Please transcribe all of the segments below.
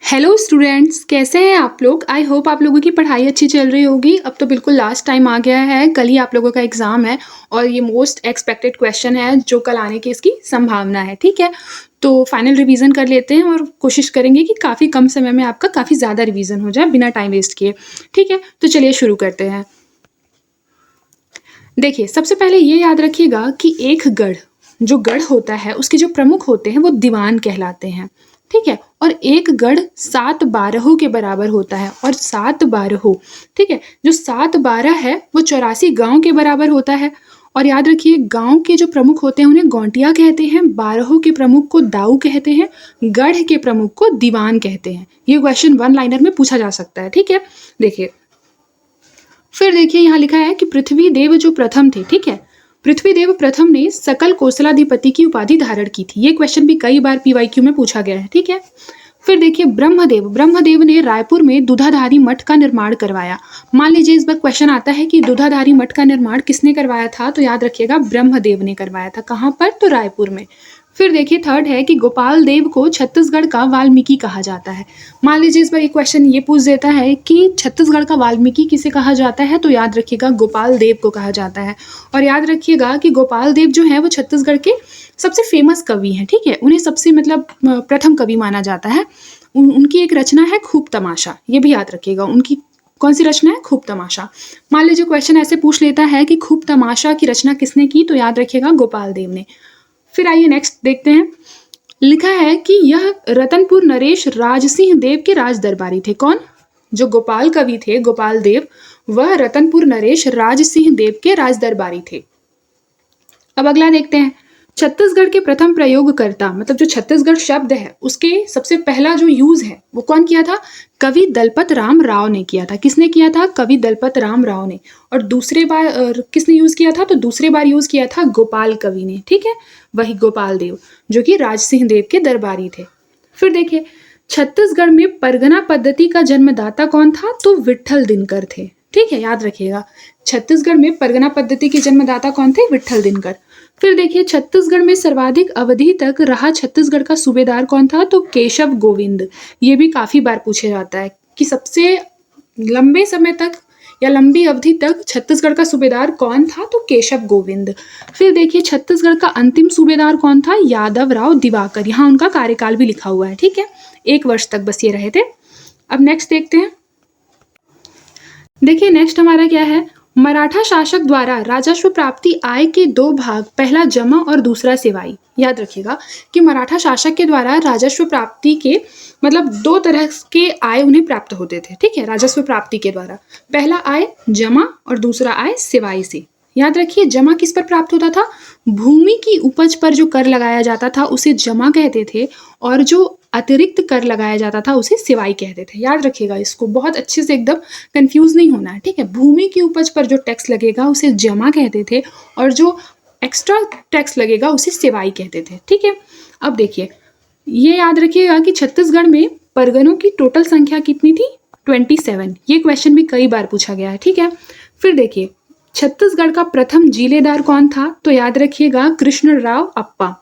Hello students, कैसे हैं आप लोग। आई होप आप लोगों की पढ़ाई अच्छी चल रही होगी। अब तो बिल्कुल लास्ट टाइम आ गया है, कल ही आप लोगों का एग्ज़ाम है और ये मोस्ट एक्सपेक्टेड क्वेश्चन है जो कल आने की इसकी संभावना है। ठीक है, तो फाइनल रिवीजन कर लेते हैं और कोशिश करेंगे कि काफ़ी कम समय में आपका काफ़ी ज़्यादा रिवीजन हो जाए बिना टाइम वेस्ट किए। ठीक है, तो चलिए शुरू करते हैं। देखिए, सबसे पहले ये याद रखिएगा कि एक गढ़, जो गढ़ होता है उसके जो प्रमुख होते हैं वो दीवान कहलाते हैं। ठीक है, और एक गढ़ 7 बारहों के बराबर होता है और 7 बारहों, ठीक है, जो 7 बारह है वो 84 गांव के बराबर होता है। और याद रखिए, गांव के जो प्रमुख होते हैं उन्हें गौंटिया कहते हैं, बारहों के प्रमुख को दाऊ कहते हैं, गढ़ के प्रमुख को दीवान कहते हैं। ये क्वेश्चन वन लाइनर में पूछा जा सकता है। ठीक है, देखिए फिर देखिए यहाँ लिखा है कि पृथ्वी देव जो प्रथम थे, ठीक है, पृथ्वी देव प्रथम ने सकल कोसलाधिपति की उपाधि धारण की थी। ये क्वेश्चन भी कई बार पीवाईक्यू में पूछा गया है। ठीक है, फिर देखिए ब्रह्मदेव ने रायपुर में दूधाधारी मठ का निर्माण करवाया। मान लीजिए इस बार क्वेश्चन आता है कि दूधाधारी मठ का निर्माण किसने करवाया था, तो याद रखिएगा ब्रह्मदेव ने करवाया था। कहाँ पर, तो रायपुर में। फिर देखिए थर्ड है कि गोपाल देव को छत्तीसगढ़ का वाल्मीकि कहा जाता है। मान लीजिए इस बार एक क्वेश्चन ये पूछ देता है कि छत्तीसगढ़ का वाल्मीकि किसे कहा जाता है, तो याद रखिएगा गोपाल देव को कहा जाता है। और याद रखिएगा कि गोपाल देव जो है वो छत्तीसगढ़ के सबसे फेमस कवि हैं। ठीक है, उन्हें सबसे प्रथम कवि माना जाता है। उनकी एक रचना है खूब तमाशा, ये भी याद रखिएगा। उनकी कौन सी रचना है, खूब तमाशा। मान लीजिए क्वेश्चन ऐसे पूछ लेता है कि खूब तमाशा की रचना किसने की, तो याद रखिएगा गोपाल देव ने। फिर आइए नेक्स्ट देखते हैं। लिखा है कि यह रतनपुर नरेश राजसिंह देव के राज दरबारी थे। कौन, जो गोपाल कवि थे गोपाल देव, वह रतनपुर नरेश राजसिंह देव के राज दरबारी थे। अब अगला देखते हैं। छत्तीसगढ़ के प्रथम प्रयोगकर्ता, मतलब जो छत्तीसगढ़ शब्द है उसके सबसे पहला जो यूज है वो कौन किया था, कवि दलपत राम राव ने किया था। किसने किया था, कवि दलपत राम राव ने। और दूसरे बार किसने यूज किया था, तो दूसरे बार यूज किया था गोपाल कवि ने। ठीक है, वही गोपाल देव जो कि राजसिंह देव के दरबारी थे। फिर देखिए छत्तीसगढ़ में परगना पद्धति का जन्मदाता कौन था, तो विट्ठल दिनकर थे। ठीक है, याद रखिएगा छत्तीसगढ़ में परगना पद्धति के जन्मदाता कौन थे, विट्ठल दिनकर। फिर देखिए छत्तीसगढ़ में सर्वाधिक अवधि तक रहा छत्तीसगढ़ का सूबेदार कौन था, तो केशव गोविंद। ये भी काफी बार पूछा जाता है कि सबसे लंबे समय तक या लंबी अवधि तक छत्तीसगढ़ का सूबेदार कौन था, तो केशव गोविंद। फिर देखिए छत्तीसगढ़ का अंतिम सूबेदार कौन था, यादव राव दिवाकर। यहाँ उनका कार्यकाल भी लिखा हुआ है। ठीक है, 1 वर्ष तक बस ये रहे थे। अब नेक्स्ट देखते हैं। देखिए नेक्स्ट हमारा क्या है, मराठा शासक द्वारा राजस्व प्राप्ति आय के 2 भाग, पहला जमा और दूसरा सेवाई। याद रखिएगा कि मराठा शासक के द्वारा राजस्व प्राप्ति के 2 तरह के आय उन्हें प्राप्त होते थे। ठीक है, राजस्व प्राप्ति के द्वारा पहला आय जमा और दूसरा आय सेवाई से। याद रखिए जमा किस पर प्राप्त होता था, भूमि की उपज पर जो कर लगाया जाता था उसे जमा कहते थे, और जो अतिरिक्त कर लगाया जाता था उसे सेवाई कहते थे। याद रखिएगा इसको, बहुत अच्छे से एकदम कंफ्यूज नहीं होना है। ठीक है, भूमि की उपज पर जो टैक्स लगेगा उसे जमा कहते थे और जो एक्स्ट्रा टैक्स लगेगा उसे सेवाई कहते थे। ठीक है, अब देखिए ये याद रखिएगा कि छत्तीसगढ़ में परगनों की टोटल संख्या कितनी थी, 27। ये क्वेश्चन भी कई बार पूछा गया है। ठीक है, फिर देखिए छत्तीसगढ़ का प्रथम जिलेदार कौन था, तो याद रखिएगा कृष्णराव अप्पा।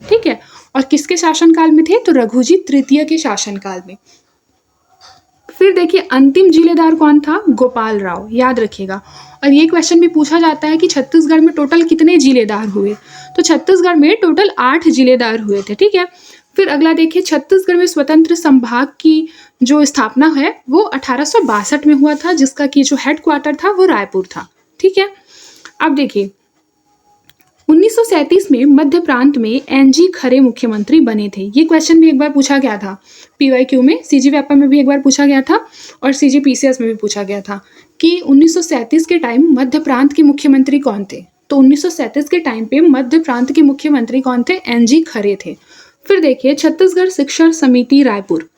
ठीक है, और किसके शासनकाल में थे, तो रघुजी तृतीय के शासनकाल में। फिर देखिए अंतिम जिलेदार कौन था, गोपाल राव। याद रखिएगा, और ये क्वेश्चन भी पूछा जाता है कि छत्तीसगढ़ में टोटल कितने जिलेदार हुए, तो छत्तीसगढ़ में टोटल 8 जिलेदार हुए थे। ठीक है, फिर अगला देखिए छत्तीसगढ़ में स्वतंत्र संभाग की जो स्थापना है वो 1862 में हुआ था, जिसका कि जो हेडक्वार्टर था वो रायपुर था। ठीक है, अब देखिए 1937 में मध्य प्रांत में एनजी खरे मुख्यमंत्री बने थे। ये क्वेश्चन भी एक बार पूछा गया था पीवाईक्यू में, सीजी व्यापा में भी एक बार पूछा गया था और सीजी पीसीएस में भी पूछा गया था कि 1937 के टाइम मध्य प्रांत के मुख्यमंत्री कौन थे। तो 1937 के टाइम पे मध्य प्रांत के मुख्यमंत्री कौन थे, एनजी खरे थे। फिर देखिए छत्तीसगढ़ शिक्षा समिति रायपुर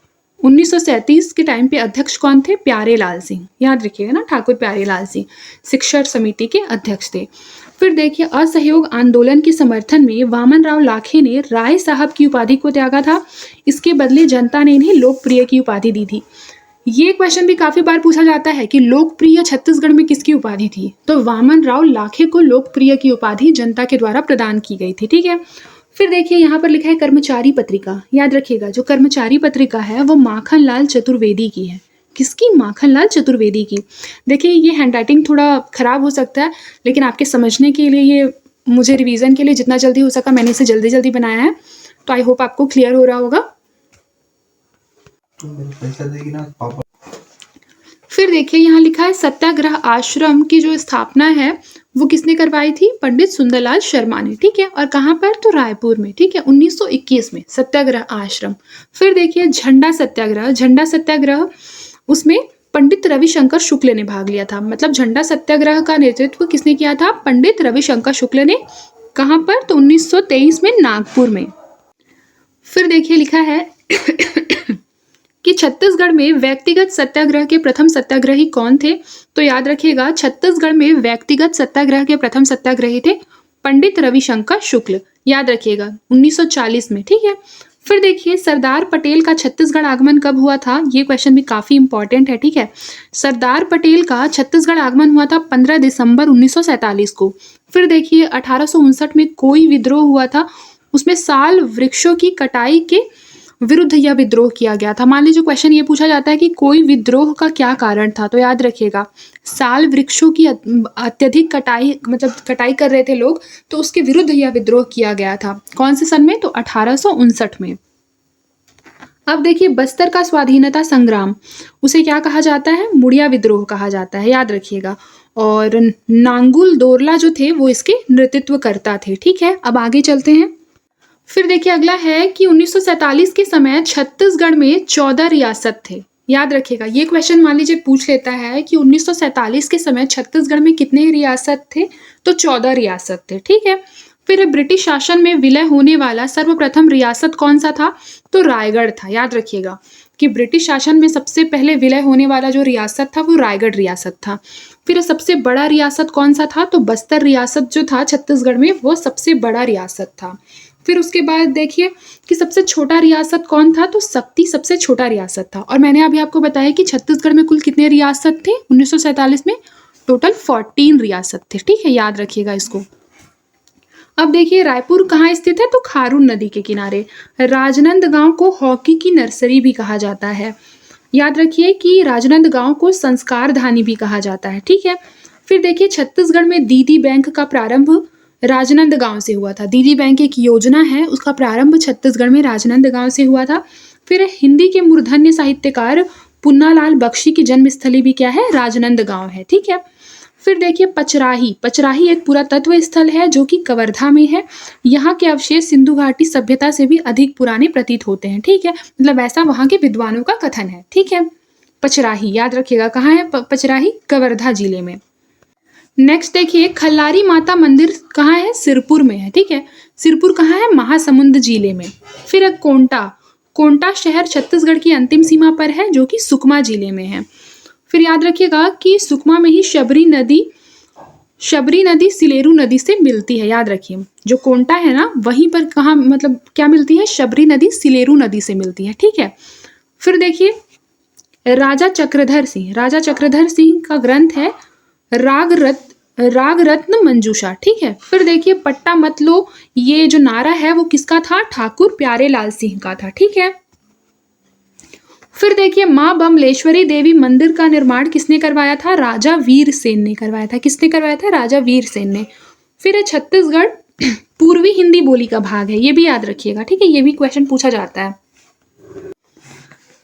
1937 के टाइम पे अध्यक्ष कौन थे, प्यारे लाल सिंह। याद रखिएगा ना, ठाकुर प्यारे लाल सिंह शिक्षा समिति के अध्यक्ष थे। फिर देखिए असहयोग आंदोलन के समर्थन में वामन राव लाखे ने राय साहब की उपाधि को त्यागा था। इसके बदले जनता ने इन्हें लोकप्रिय की उपाधि दी थी। ये क्वेश्चन भी काफी बार पूछा जाता है कि लोकप्रिय छत्तीसगढ़ में किसकी उपाधि थी, तो वामन राव लाखे को लोकप्रिय की उपाधि जनता के द्वारा प्रदान की गई थी। ठीक है, फिर देखिए यहाँ पर लिखा है कर्मचारी पत्रिका। याद रखिएगा जो कर्मचारी पत्रिका है वो माखनलाल चतुर्वेदी की है। किसकी? माखनलाल चतुर्वेदी की। देखिए ये हैंडराइटिंग थोड़ा खराब हो सकता है, लेकिन आपके समझने के लिए ये मुझे रिवीजन के लिए जितना जल्दी हो सका मैंने इसे जल्दी जल्दी बनाया है, तो आई होप आपको क्लियर हो रहा होगा। पैसा देगी ना पापा। फिर देखिए यहाँ लिखा है सत्याग्रह आश्रम की जो स्थापना है वो किसने करवाई थी? पंडित सुंदरलाल शर्मा ने। ठीक है, और कहाँ पर? तो रायपुर में। ठीक है, 1921 में सत्याग्रह आश्रम। फिर देखिए झंडा सत्याग्रह। झंडा सत्याग्रह उसमें पंडित रविशंकर शुक्ल ने भाग लिया था। मतलब झंडा सत्याग्रह का नेतृत्व किसने किया था? पंडित रविशंकर शुक्ल ने। कहाँ पर? तो 1923 में नागपुर में। फिर देखिए लिखा है कि छत्तीसगढ़ में व्यक्तिगत सत्याग्रह के प्रथम सत्याग्रही कौन थे? तो याद रखिएगा छत्तीसगढ़ में व्यक्तिगत सत्याग्रह के प्रथम सत्याग्रही थे पंडित रविशंकर शुक्ल। याद रखिएगा 1940 में। ठीक है, फिर देखिए सरदार पटेल का छत्तीसगढ़ आगमन कब हुआ था? ये क्वेश्चन भी काफी इंपॉर्टेंट है। ठीक है, सरदार पटेल का छत्तीसगढ़ आगमन हुआ था 15 दिसंबर 1947 को। फिर देखिए 1859 में कोई विद्रोह हुआ था, उसमें साल वृक्षों की कटाई के विरुद्ध यह विद्रोह किया गया था। मान लीजिए क्वेश्चन ये पूछा जाता है कि कोई विद्रोह का क्या कारण था, तो याद रखिएगा साल वृक्षों की अत्यधिक कटाई, मतलब कटाई कर रहे थे लोग, तो उसके विरुद्ध यह विद्रोह किया गया था। कौन से सन में? तो 1859 में। अब देखिए बस्तर का स्वाधीनता संग्राम, उसे क्या कहा जाता है? मुड़िया विद्रोह कहा जाता है। याद रखिएगा। और नांगुल दोरला जो थे वो इसके नेतृत्व करता थे। ठीक है, अब आगे चलते हैं। फिर देखिए अगला है कि 1947 के समय छत्तीसगढ़ में 14 रियासत थे। याद रखिएगा ये क्वेश्चन मान लीजिए पूछ लेता है कि 1947 के समय छत्तीसगढ़ में कितने रियासत थे? तो 14 रियासत थे। ठीक है, फिर ब्रिटिश शासन में विलय होने वाला सर्वप्रथम रियासत कौन सा था? तो रायगढ़ था। याद रखिएगा कि ब्रिटिश शासन में सबसे पहले विलय होने वाला जो रियासत था वो रायगढ़ रियासत था। फिर सबसे बड़ा रियासत कौन सा था? तो बस्तर रियासत जो था छत्तीसगढ़ में वो सबसे बड़ा रियासत था। फिर उसके बाद देखिए कि सबसे छोटा रियासत कौन था? तो सक्ती सबसे छोटा रियासत था। और मैंने अभी आपको बताया कि छत्तीसगढ़ में कुल कितने रियासत थे 1947 में? टोटल 14 रियासत थे। ठीक है, याद रखिएगा इसको। अब देखिए रायपुर कहाँ स्थित है? तो खारून नदी के किनारे। राजनांदगांव को हॉकी की नर्सरी भी कहा जाता है। याद रखिए कि राजनांदगांव को संस्कार धानी भी कहा जाता है। ठीक है, फिर देखिए छत्तीसगढ़ में दीदी बैंक का प्रारंभ राजनांदगांव से हुआ था। दीदी बैंक एक योजना है, उसका प्रारंभ छत्तीसगढ़ में राजनांदगांव से हुआ था। फिर हिंदी के मूर्धन्य साहित्यकार पुन्नालाल बख्शी की जन्मस्थली भी क्या है? राजनांदगांव है। ठीक है, फिर देखिए पचराही। पचराही एक पुरातत्व स्थल है जो कि कवर्धा में है। यहाँ के अवशेष सिंधु घाटी सभ्यता से भी अधिक पुराने प्रतीत होते हैं। ठीक है, मतलब ऐसा वहाँ के विद्वानों का कथन है। ठीक है, पचराही याद रखिएगा कहाँ है? पचराही कवर्धा जिले में। नेक्स्ट देखिए खल्लारी माता मंदिर कहाँ है? सिरपुर में है। ठीक है, सिरपुर कहाँ है? महासमुंद जिले में। फिर कोंटा। कोंटा शहर छत्तीसगढ़ की अंतिम सीमा पर है जो कि सुकमा जिले में है। फिर याद रखिएगा कि सुकमा में ही शबरी नदी सिलेरू नदी से मिलती है। याद रखिए जो कोंटा है ना वहीं पर कहाँ, मतलब क्या मिलती है? शबरी नदी सिलेरू नदी से मिलती है। ठीक है, फिर देखिए राजा चक्रधर सिंह का ग्रंथ है राग रत्न मंजूषा। ठीक है, फिर देखिए पट्टा मत लो, ये जो नारा है वो किसका था? ठाकुर प्यारे लाल सिंह का था। ठीक है, फिर देखिए माँ बमलेश्वरी देवी मंदिर का निर्माण किसने करवाया था? राजा वीर सेन ने करवाया था। किसने करवाया था? राजा वीर सेन ने। फिर छत्तीसगढ़ पूर्वी हिंदी बोली का भाग है, ये भी याद रखिएगा। ठीक है, ये भी क्वेश्चन पूछा जाता है।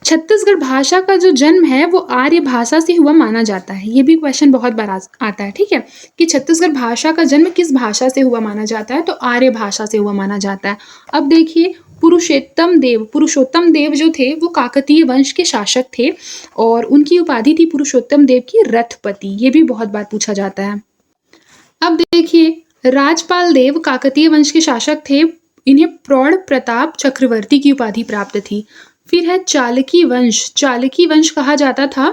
छत्तीसगढ़ भाषा का जो जन्म है वो आर्य भाषा से हुआ माना जाता है। ये भी क्वेश्चन बहुत बार आता है। ठीक है, कि छत्तीसगढ़ भाषा का जन्म किस भाषा से हुआ माना जाता है? तो आर्य भाषा से हुआ माना जाता है। अब देखिए पुरुषोत्तम देव जो थे वो काकतीय वंश के शासक थे और उनकी उपाधि थी पुरुषोत्तम देव की रथपति। ये भी बहुत बार पूछा जाता है। अब देखिए राजपाल देव काकतीय वंश के शासक थे, इन्हें प्रौढ़ प्रताप चक्रवर्ती की उपाधि प्राप्त थी। फिर है चालकी वंश कहा जाता था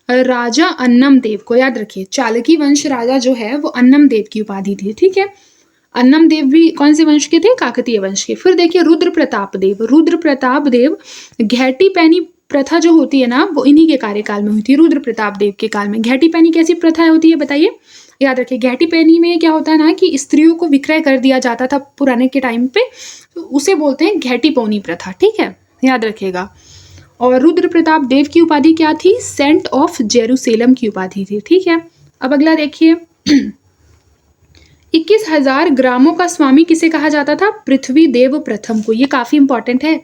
राजा अन्नम देव को। याद रखिए चालकी वंश राजा जो है वो अन्नम देव की उपाधि थी। ठीक है, अन्नम देव भी कौन से वंश के थे? काकतीय वंश के। फिर देखिए रुद्र प्रताप देव घेटी पैनी प्रथा जो होती है ना वो इन्हीं के कार्यकाल में हुई थी। रुद्र प्रताप देव के काल में घेटी पैनी कैसी प्रथा होती है बताइए? याद रखिए घैटीपैनी में क्या होता है ना कि स्त्रियों को विक्रय कर दिया जाता था पुराने के टाइम पे, तो उसे बोलते हैं घैटीपौनी प्रथा, ठीक है, याद रखिएगा। और रुद्र प्रताप देव की उपाधि क्या थी? सेंट ऑफ जेरूसलेम की उपाधि थी, ठीक है। अब अगला देखिए 21,000 ग्रामों का स्वामी किसे कहा जाता था? पृथ्वी देव प्रथम को। ये काफी इंपॉर्टेंट है।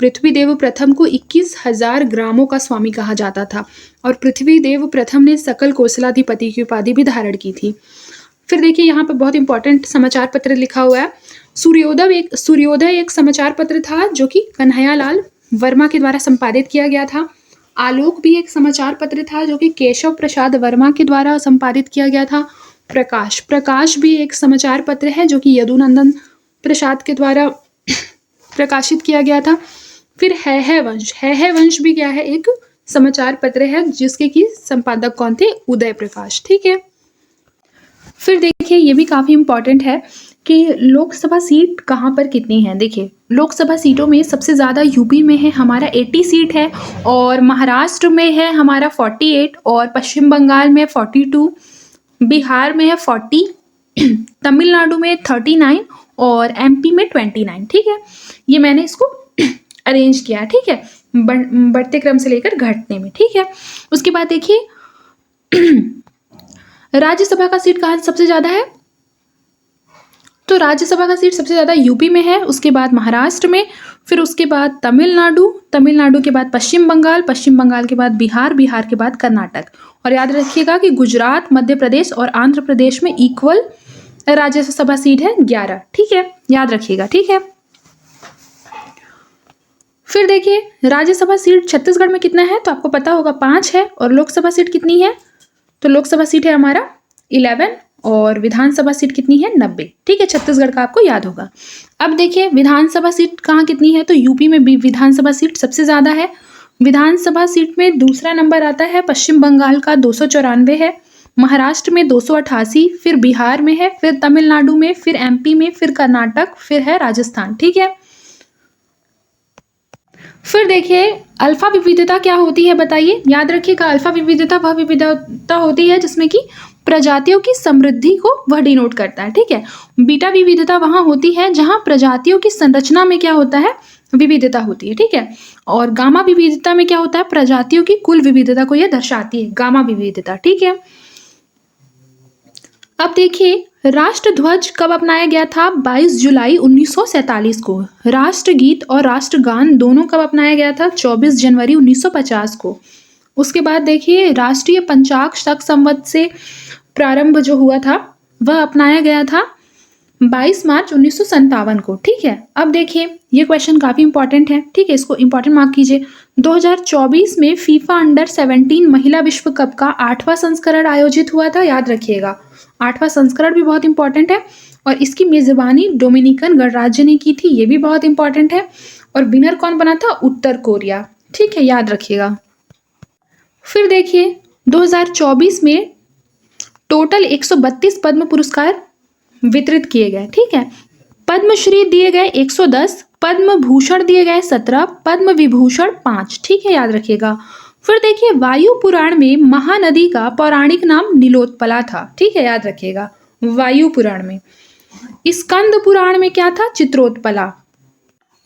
पृथ्वी देव प्रथम को 21,000 ग्रामों का स्वामी कहा जाता था और पृथ्वी देव प्रथम ने सकल कोसलाधिपति की उपाधि भी धारण की थी। फिर देखिए यहाँ पे बहुत इंपॉर्टेंट समाचार पत्र लिखा हुआ है। सूर्योदय एक समाचार पत्र था जो कि कन्हैयालाल वर्मा के द्वारा संपादित किया गया था। आलोक भी एक समाचार पत्र था जो कि केशव प्रसाद वर्मा के द्वारा संपादित किया गया था। प्रकाश भी एक समाचार पत्र है जो कि यदुनंदन प्रसाद के द्वारा प्रकाशित किया गया था। फिर है वंश भी क्या है? एक समाचार पत्र है जिसके कि संपादक कौन थे? उदय प्रकाश, ठीक है। फिर देखिए ये भी काफी इंपॉर्टेंट है कि लोकसभा सीट कहाँ पर कितनी है। देखिए लोकसभा सीटों में सबसे ज़्यादा यूपी में है हमारा 80 सीट है, और महाराष्ट्र में है हमारा 48, और पश्चिम बंगाल में 42, बिहार में है 40, तमिलनाडु में 39 और एमपी में 29, ठीक है। ये मैंने इसको अरेंज किया, ठीक है, बढ़ते क्रम से लेकर घटने में, ठीक है। उसके बाद देखिए राज्यसभा का सीट कहाँ सबसे ज़्यादा है? तो राज्यसभा का सीट सबसे ज़्यादा यूपी में है, उसके बाद महाराष्ट्र में, फिर उसके बाद तमिलनाडु के बाद पश्चिम बंगाल के बाद बिहार के बाद कर्नाटक। और याद रखिएगा कि गुजरात, मध्य प्रदेश और आंध्र प्रदेश में इक्वल राज्यसभा सीट है 11, ठीक है, याद रखिएगा, ठीक है। फिर देखिए राज्यसभा सीट छत्तीसगढ़ में कितना है? तो आपको पता होगा 5 है। और लोकसभा सीट कितनी है? तो लोकसभा सीट है हमारा 11 और विधानसभा सीट कितनी है? 90, ठीक है। छत्तीसगढ़ का आपको याद होगा। अब देखिए विधानसभा सीट कहाँ कितनी है? तो यूपी में भी विधानसभा सीट सबसे ज़्यादा है। विधानसभा सीट में दूसरा नंबर आता है पश्चिम बंगाल का 294 है, महाराष्ट्र में 288, फिर बिहार में है, फिर तमिलनाडु में, फिर एमपी में, फिर कर्नाटक, फिर है राजस्थान, ठीक है। फिर देखिए अल्फा विविधता क्या होती है बताइए। याद रखिएगा अल्फा विविधता वह विविधता होती है जिसमें कि प्रजातियों की समृद्धि को वह डिनोट करता है, ठीक है। बीटा विविधता वहाँ होती है जहाँ प्रजातियों की संरचना में क्या होता है? विविधता होती है, ठीक है। और गामा विविधता में क्या होता है? प्रजातियों की कुल विविधता को यह दर्शाती है, गामा विविधता, ठीक है। अब देखिए राष्ट्र ध्वज कब अपनाया गया था? 22 जुलाई 1947 को। राष्ट्रगीत और राष्ट्रगान दोनों कब अपनाया गया था? 24 जनवरी 1950 को। उसके बाद देखिए राष्ट्रीय पंचांग शक संवत से प्रारंभ जो हुआ था वह अपनाया गया था 22 मार्च 1957 को, ठीक है। अब देखिए ये क्वेश्चन काफ़ी इंपॉर्टेंट है, ठीक है, इसको इंपॉर्टेंट मार्क कीजिए। 2024 में फीफा अंडर 17 महिला विश्व कप का 8वां संस्करण आयोजित हुआ था, याद रखिएगा। 8वां संस्करण भी बहुत इंपॉर्टेंट है और इसकी मेजबानी डोमिनिकन गणराज्य ने की थी, ये भी बहुत इंपॉर्टेंट है। और विनर कौन बना था? उत्तर कोरिया, ठीक है, याद रखिएगा। फिर देखिए 2024 में टोटल 132 पद्म पुरस्कार वितरित किए गए, ठीक है। पद्मश्री दिए गए 110, पद्म भूषण दिए गए 17, पद्म विभूषण 5, ठीक है, याद रखिएगा। फिर देखिए वायु पुराण में महानदी का पौराणिक नाम नीलोत्पला था, ठीक है, याद रखिएगा। वायु पुराण में। स्कंद पुराण में क्या था? चित्रोत्पला।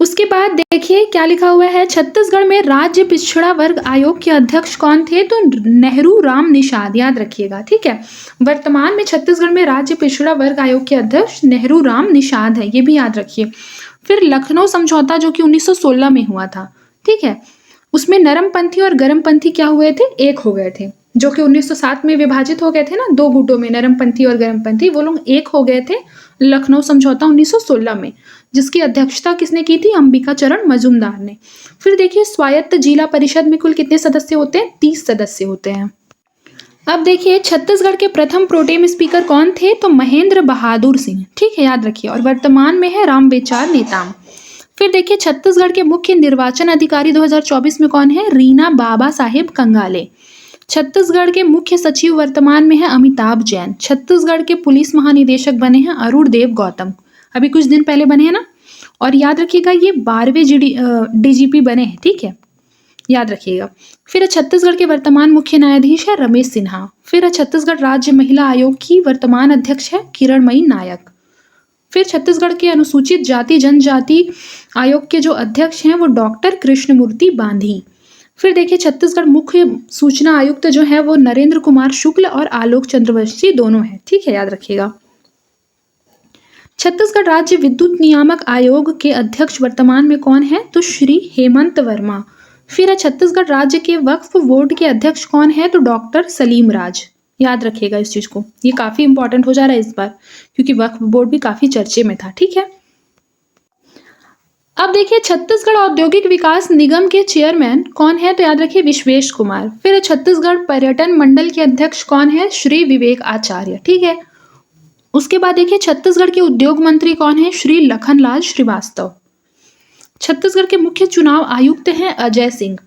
उसके बाद देखिए क्या लिखा हुआ है, छत्तीसगढ़ में राज्य पिछड़ा वर्ग आयोग के अध्यक्ष कौन थे? तो नेहरू राम निषाद, याद रखिएगा, ठीक है। वर्तमान में छत्तीसगढ़ में राज्य पिछड़ा वर्ग आयोग के अध्यक्ष नेहरू राम निषाद है, ये भी याद रखिए। फिर लखनऊ समझौता जो कि 1916 में हुआ था, ठीक है, उसमें नरमपंथी और गरमपंथी क्या हुए थे? एक हो गए थे, जो कि 1907 में विभाजित हो गए थे ना, 2 गुटों में, नरमपंथी और गरमपंथी, वो लोग एक हो गए थे लखनऊ समझौता 1916 में, जिसकी अध्यक्षता किसने की थी? अंबिका चरण मजूमदार ने। फिर देखिए स्वायत्त जिला परिषद में कुल कितने सदस्य होते हैं? 30 सदस्य होते हैं। अब देखिए छत्तीसगढ़ के प्रथम प्रोटेम स्पीकर कौन थे? तो महेंद्र बहादुर सिंह, ठीक है, याद रखिए। और वर्तमान में है रामविचार नेताम। फिर देखिए छत्तीसगढ़ के मुख्य निर्वाचन अधिकारी 2024 में कौन है? रीना बाबा साहेब कंगाले। छत्तीसगढ़ के मुख्य सचिव वर्तमान में है अमिताभ जैन। छत्तीसगढ़ के पुलिस महानिदेशक बने हैं अरुण देव गौतम, अभी कुछ दिन पहले बने हैं ना। और याद रखिएगा ये 12वें डीजीपी बने हैं, ठीक है, याद रखिएगा। फिर छत्तीसगढ़ के वर्तमान मुख्य न्यायाधीश है रमेश सिन्हा। फिर छत्तीसगढ़ राज्य महिला आयोग की वर्तमान अध्यक्ष है किरणमयी नायक। फिर छत्तीसगढ़ के अनुसूचित जाति जनजाति आयोग के जो अध्यक्ष हैं वो डॉक्टर कृष्णमूर्ति बांधी। फिर देखिए छत्तीसगढ़ मुख्य सूचना आयुक्त जो है वो नरेंद्र कुमार शुक्ल और आलोक चंद्रवंशी दोनों हैं, ठीक है, याद रखिएगा। छत्तीसगढ़ राज्य विद्युत नियामक आयोग के अध्यक्ष वर्तमान में कौन है? तो श्री हेमंत वर्मा। फिर छत्तीसगढ़ राज्य के वक्फ बोर्ड के अध्यक्ष कौन है? तो डॉक्टर सलीम राज। याद रखिएगा इस चीज को, ये काफी इंपॉर्टेंट हो जा रहा है इस बार, क्योंकि वक्फ बोर्ड भी काफी चर्चे में था, ठीक है। अब देखिए छत्तीसगढ़ औद्योगिक विकास निगम के चेयरमैन कौन है? तो याद रखिए विश्वेश कुमार। फिर छत्तीसगढ़ पर्यटन मंडल के अध्यक्ष कौन है? श्री विवेक आचार्य, ठीक है। उसके बाद देखिए छत्तीसगढ़ के उद्योग मंत्री कौन है? श्री लखनलाल श्रीवास्तव। छत्तीसगढ़ के मुख्य चुनाव आयुक्त हैं अजय सिंह।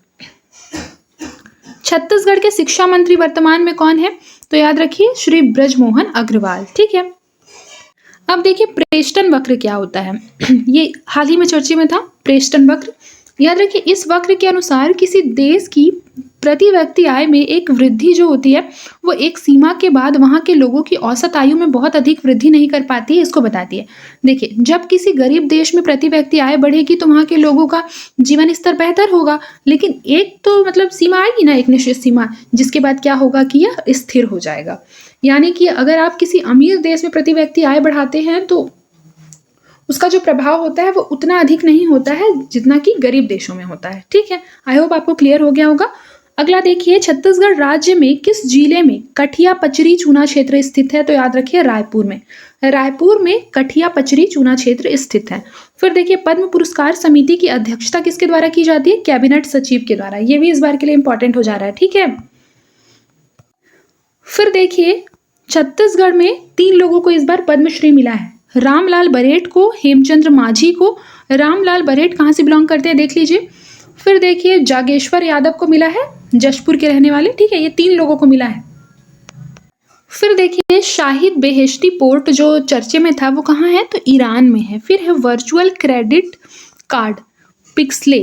छत्तीसगढ़ के शिक्षा मंत्री वर्तमान में कौन है? तो याद रखिए श्री ब्रजमोहन अग्रवाल, ठीक है। अब देखिए प्रेस्टन वक्र क्या होता है ये हाल ही में चर्चा में था, प्रेस्टन वक्र। याद रखिए इस वक्र के अनुसार किसी देश की प्रति व्यक्ति आय में एक वृद्धि जो होती है वो एक सीमा के बाद वहां के लोगों की औसत आयु में बहुत अधिक वृद्धि नहीं कर पाती है, इसको बताती है। देखिए जब किसी गरीब देश में प्रति व्यक्ति आय बढ़ेगी तो वहां के लोगों का जीवन स्तर बेहतर होगा, लेकिन एक तो मतलब सीमा आएगी ना, एक निश्चित सीमा, जिसके बाद क्या होगा कि यह स्थिर हो जाएगा। यानी कि अगर आप किसी अमीर देश में प्रति व्यक्ति आय बढ़ाते हैं तो उसका जो प्रभाव होता है वो उतना अधिक नहीं होता है जितना कि गरीब देशों में होता है, ठीक है। आई होप आपको क्लियर हो गया होगा। अगला देखिए छत्तीसगढ़ राज्य में किस जिले में कठिया पचरी चूना क्षेत्र स्थित है? तो याद रखिए रायपुर में। रायपुर में कठिया पचरी चूना क्षेत्र स्थित है। फिर देखिए पद्म पुरस्कार समिति की अध्यक्षता किसके द्वारा की जाती है? कैबिनेट सचिव के द्वारा। ये भी इस बार के लिए इंपॉर्टेंट हो जा रहा है, ठीक है। फिर देखिए छत्तीसगढ़ में 3 लोगों को इस बार पद्मश्री मिला है, रामलाल बरेट को, हेमचंद्र माझी को। रामलाल बरेट कहाँ से बिलोंग करते हैं देख लीजिए। फिर देखिए जागेश्वर यादव को मिला है, जशपुर के रहने वाले, ठीक है। ये 3 लोगों को मिला है। फिर देखिए शाहिद बेहेश्ती पोर्ट जो चर्चे में था वो कहाँ है? तो ईरान में है। फिर है वर्चुअल क्रेडिट कार्ड पिक्सले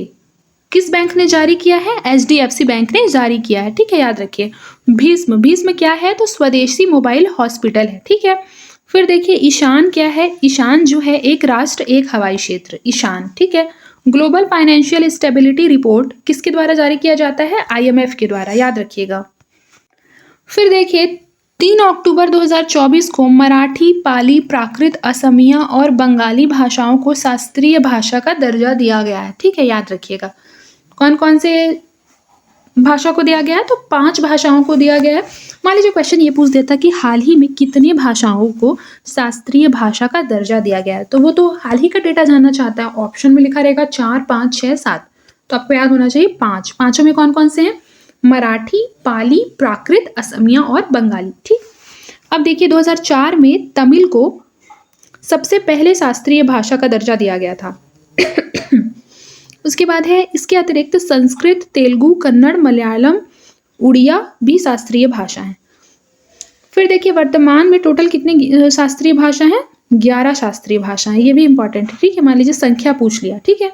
किस बैंक ने जारी किया है? HDFC बैंक ने जारी किया है, ठीक है, याद रखिए। भीष्म, भीष्म क्या है? तो स्वदेशी मोबाइल हॉस्पिटल है, ठीक है। फिर देखिए ईशान क्या है? ईशान जो है एक राष्ट्र एक हवाई क्षेत्र, ईशान, ठीक है। ग्लोबल फाइनेंशियल स्टेबिलिटी रिपोर्ट किसके द्वारा जारी किया जाता है? IMF के द्वारा, याद रखिएगा। फिर देखिए 3 अक्टूबर 2024 को मराठी, पाली, प्राकृत, असमिया और बंगाली भाषाओं को शास्त्रीय भाषा का दर्जा दिया गया है, ठीक है, याद रखिएगा। कौन कौन से भाषा को दिया गया है? तो 5 भाषाओं को दिया गया है। मान लीजिए क्वेश्चन ये पूछ देता कि हाल ही में कितनी भाषाओं को शास्त्रीय भाषा का दर्जा दिया गया है, तो वो तो हाल ही का डेटा जानना चाहता है। ऑप्शन में लिखा रहेगा 4, 5, 6, 7, तो आपको याद होना चाहिए 5। पांचों में कौन कौन से हैं? मराठी, पाली, प्राकृत, असमिया और बंगाली, ठीक। अब देखिए 2004 में तमिल को सबसे पहले शास्त्रीय भाषा का दर्जा दिया गया था। उसके बाद है इसके अतिरिक्त संस्कृत, तेलुगु, कन्नड़, मलयालम, उड़िया भी शास्त्रीय भाषा हैं। फिर देखिए वर्तमान में टोटल कितने शास्त्रीय भाषा हैं? 11 शास्त्रीय भाषा हैं। ये भी इंपॉर्टेंट है, ठीक है। मान लीजिए संख्या पूछ लिया, ठीक है।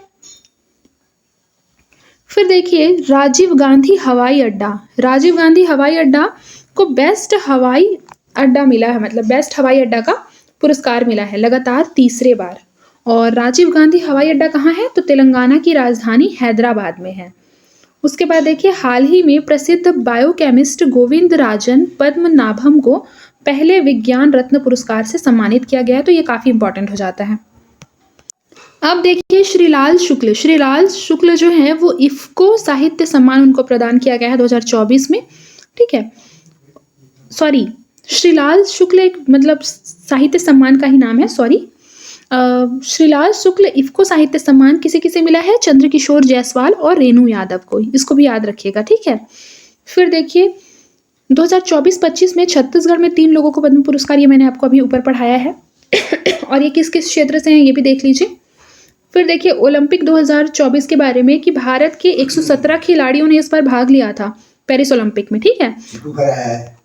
फिर देखिए राजीव गांधी हवाई अड्डा, राजीव गांधी हवाई अड्डा को बेस्ट हवाई अड्डा मिला है, मतलब बेस्ट हवाई अड्डा का पुरस्कार मिला है लगातार तीसरे बार। और राजीव गांधी हवाई अड्डा कहाँ है? तो तेलंगाना की राजधानी हैदराबाद में है। उसके बाद देखिए हाल ही में प्रसिद्ध बायोकेमिस्ट गोविंद राजन पद्मनाभम को पहले विज्ञान रत्न पुरस्कार से सम्मानित किया गया है, तो ये काफी इंपॉर्टेंट हो जाता है। अब देखिए श्रीलाल शुक्ल, श्रीलाल शुक्ल जो है वो इफ्को साहित्य सम्मान उनको प्रदान किया गया है 2024 में, ठीक है। सॉरी, श्रीलाल शुक्ल एक मतलब साहित्य सम्मान का ही नाम है, सॉरी। श्रीलाल शुक्ल इफ्को साहित्य सम्मान किसे किसे मिला है? चंद्रकिशोर जायसवाल और रेणु यादव को, इसको भी याद रखिएगा, ठीक है। फिर देखिए 2024-25 में छत्तीसगढ़ में 3 लोगों को पद्म पुरस्कार, ये मैंने आपको अभी ऊपर पढ़ाया है। और ये किस किस क्षेत्र से हैं ये भी देख लीजिए। फिर देखिए ओलंपिक 2024 के बारे में कि भारत के 117 खिलाड़ियों ने इस बार भाग लिया था पेरिस ओलंपिक में, ठीक है।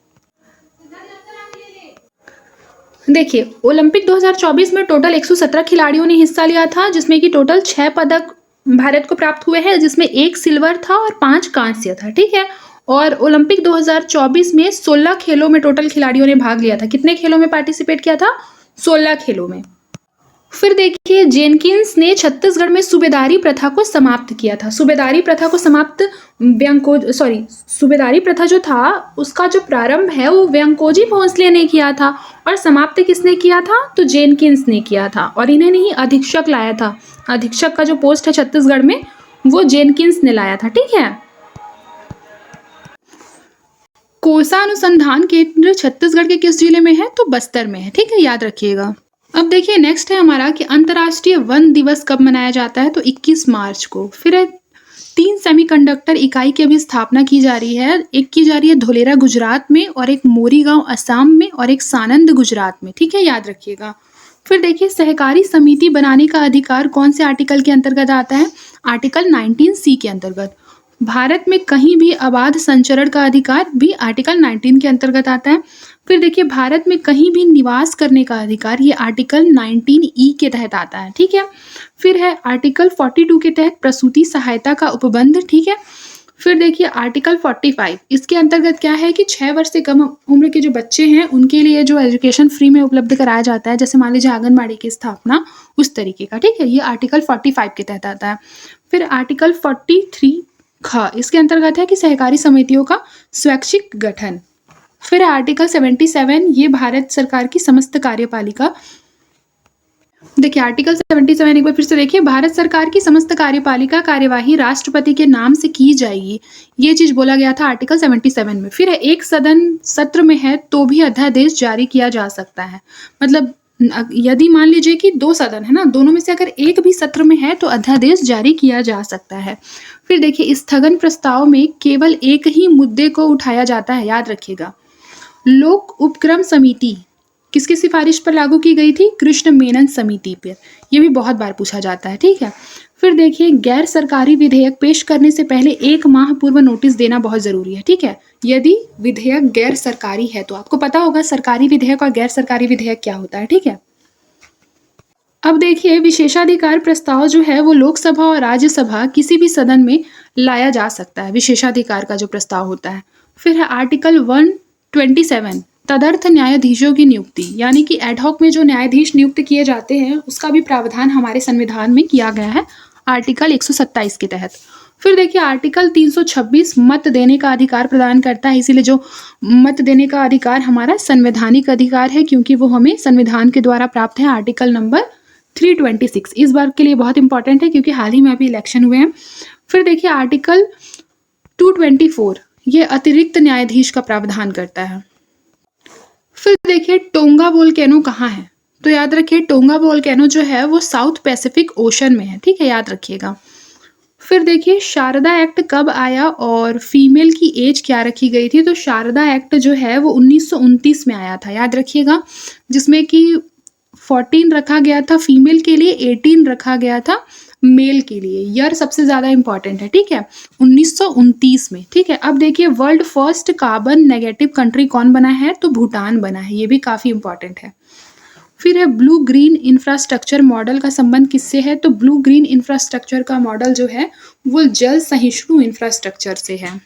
देखिए ओलंपिक 2024 में टोटल 117 खिलाड़ियों ने हिस्सा लिया था, जिसमें कि टोटल 6 पदक भारत को प्राप्त हुए हैं, जिसमें 1 सिल्वर था और 5 कांस्य था, ठीक है। और ओलंपिक 2024 में 16 खेलों में टोटल खिलाड़ियों ने भाग लिया था। कितने खेलों में पार्टिसिपेट किया था? 16 खेलों में। फिर देखिए, जेनकिंस ने छत्तीसगढ़ में सूबेदारी प्रथा को समाप्त किया था। सूबेदारी प्रथा को समाप्त सूबेदारी प्रथा जो था उसका जो प्रारंभ है वो व्यंकोजी भोंसले ने किया था, और समाप्त किसने किया था? तो जेनकिंस ने किया था, और इन्हें नहीं अधीक्षक लाया था। अधीक्षक का जो पोस्ट है छत्तीसगढ़ में वो जेनकिंस ने लाया था, ठीक है। कोसा अनुसंधान केंद्र छत्तीसगढ़ के किस जिले में है? तो बस्तर में है, ठीक है, याद रखिएगा। अब देखिए नेक्स्ट है हमारा कि अंतर्राष्ट्रीय वन दिवस कब मनाया जाता है? तो 21 मार्च को। फिर है 3 सेमीकंडक्टर इकाई की अभी स्थापना की जा रही है। एक की जा रही है धोलेरा गुजरात में, और एक मोरीगांव असम में, और एक सानंद गुजरात में, ठीक है, याद रखिएगा। फिर देखिए सहकारी समिति बनाने का अधिकार कौन से आर्टिकल के अंतर्गत आता है? आर्टिकल 19C के अंतर्गत। भारत में कहीं भी अबाध संचरण का अधिकार भी आर्टिकल 19 के अंतर्गत आता है। फिर देखिए भारत में कहीं भी निवास करने का अधिकार, ये आर्टिकल 19E के तहत आता है, ठीक है। फिर है आर्टिकल 42 के तहत प्रसूति सहायता का उपबंध, ठीक है। फिर देखिए आर्टिकल 45, इसके अंतर्गत क्या है कि 6 वर्ष से कम उम्र के जो बच्चे हैं उनके लिए जो एजुकेशन फ्री में उपलब्ध कराया जाता है, जैसे मान लीजिए आंगनबाड़ी की स्थापना, उस तरीके का, ठीक है। ये आर्टिकल 45 के तहत आता है। फिर आर्टिकल 43 इसके अंतर्गत है कि सहकारी समितियों का स्वैच्छिक गठन। फिर आर्टिकल 77, ये भारत सरकार की समस्त कार्यपालिका। देखिए आर्टिकल 77 एक बार फिर से देखिए, भारत सरकार की समस्त कार्यपालिका कार्यवाही राष्ट्रपति के नाम से की जाएगी, ये चीज बोला गया था आर्टिकल 77 में। फिर एक सदन सत्र में है तो भी अध्यादेश जारी किया जा सकता है। मतलब यदि मान लीजिए कि 2 सदन है ना, दोनों में से अगर एक भी सत्र में है तो अध्यादेश जारी किया जा सकता है। फिर देखिए स्थगन प्रस्ताव में केवल एक ही मुद्दे को उठाया जाता है, याद रखिएगा। लोक उपक्रम समिति किसकी सिफारिश पर लागू की गई थी? कृष्ण मेनन समिति पर। यह भी बहुत बार पूछा जाता है, ठीक है। फिर देखिए गैर सरकारी विधेयक पेश करने से पहले 1 माह पूर्व नोटिस देना बहुत जरूरी है, ठीक है। यदि विधेयक गैर सरकारी है तो आपको पता होगा सरकारी विधेयक और गैर सरकारी विधेयक क्या होता है, ठीक है। अब देखिए विशेषाधिकार प्रस्ताव जो है वो लोकसभा और राज्यसभा किसी भी सदन में लाया जा सकता है, विशेषाधिकार का जो प्रस्ताव होता है। फिर है आर्टिकल 127, तदर्थ न्यायाधीशों की नियुक्ति, यानी कि एडहॉक में जो न्यायाधीश नियुक्त किए जाते हैं उसका भी प्रावधान हमारे संविधान में किया गया है आर्टिकल 127 के तहत। फिर देखिए आर्टिकल 326 मत देने का अधिकार प्रदान करता है, इसीलिए जो मत देने का अधिकार हमारा संवैधानिक अधिकार है, क्योंकि वो हमें संविधान के द्वारा प्राप्त है। आर्टिकल नंबर 326 इस बार के लिए बहुत इंपॉर्टेंट है क्योंकि हाल ही में अभी इलेक्शन हुए हैं। फिर देखिए आर्टिकल 224 ये अतिरिक्त न्यायाधीश का प्रावधान करता है। फिर देखिए टोंगा वोल्केनो कहाँ है? तो याद रखिए टोंगा वोल्केनो जो है वो साउथ पैसिफिक ओशन में है, ठीक है, याद रखिएगा। फिर देखिए शारदा एक्ट कब आया और फीमेल की एज क्या रखी गई थी? तो शारदा एक्ट जो है वो 1929 में आया था, याद रखिएगा, जिसमें कि 14 रखा गया था फीमेल के लिए, 18 रखा गया था मेल के लिए। ईयर सबसे ज्यादा इंपॉर्टेंट है, ठीक है, 1929 में, ठीक है। अब देखिए world first carbon negative country कौन बना है? तो भूटान बना है, ये भी काफी इंपॉर्टेंट है। फिर है ब्लू ग्रीन इंफ्रास्ट्रक्चर मॉडल का संबंध किससे है? तो ब्लू ग्रीन इंफ्रास्ट्रक्चर का मॉडल जो है वो जल सहिष्णु इंफ्रास्ट्रक्चर से है।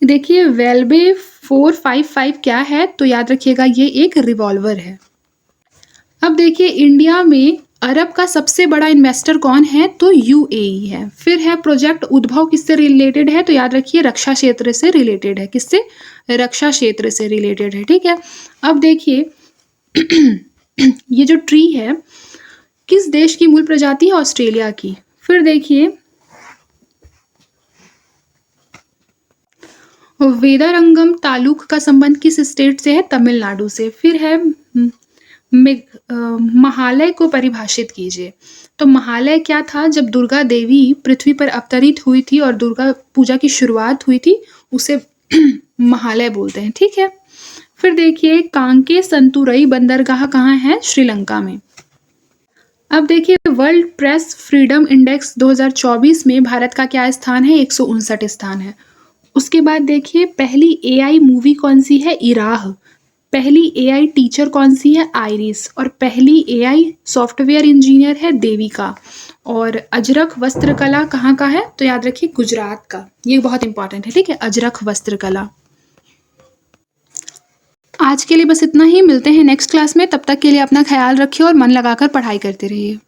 देखिए वेल्बे 455 क्या है? तो याद रखिएगा ये एक रिवॉल्वर है। अब देखिए इंडिया में अरब का सबसे बड़ा इन्वेस्टर कौन है? तो यूएई है। फिर है प्रोजेक्ट उद्भव किससे रिलेटेड है? तो याद रखिए रक्षा क्षेत्र से रिलेटेड है। किससे? रक्षा क्षेत्र से रिलेटेड है, ठीक है। अब देखिए ये जो ट्री है किस देश की मूल प्रजाति है? ऑस्ट्रेलिया की। फिर देखिए वेदारंगम तालुक का संबंध किस स्टेट से है? तमिलनाडु से। फिर है महालय को परिभाषित कीजिए। तो महालय क्या था? जब दुर्गा देवी पृथ्वी पर अवतरित हुई थी और दुर्गा पूजा की शुरुआत हुई थी, उसे महालय बोलते हैं, ठीक है। फिर देखिए कांके संतुरई बंदरगाह कहाँ है? श्रीलंका में। अब देखिए वर्ल्ड प्रेस फ्रीडम इंडेक्स 2024 में भारत का क्या स्थान है? 159 स्थान है। उसके बाद देखिए पहली एआई मूवी कौन सी है? इराह। पहली एआई टीचर कौन सी है? आइरिस। और पहली एआई सॉफ्टवेयर इंजीनियर है देविका। और अजरक वस्त्रकला कहाँ का है? तो याद रखिए गुजरात का। ये बहुत इंपॉर्टेंट है, ठीक है, अजरक वस्त्रकला। आज के लिए बस इतना ही, मिलते हैं नेक्स्ट क्लास में। तब तक के लिए अपना ख्याल रखिए और मन लगाकर पढ़ाई करते रहिए।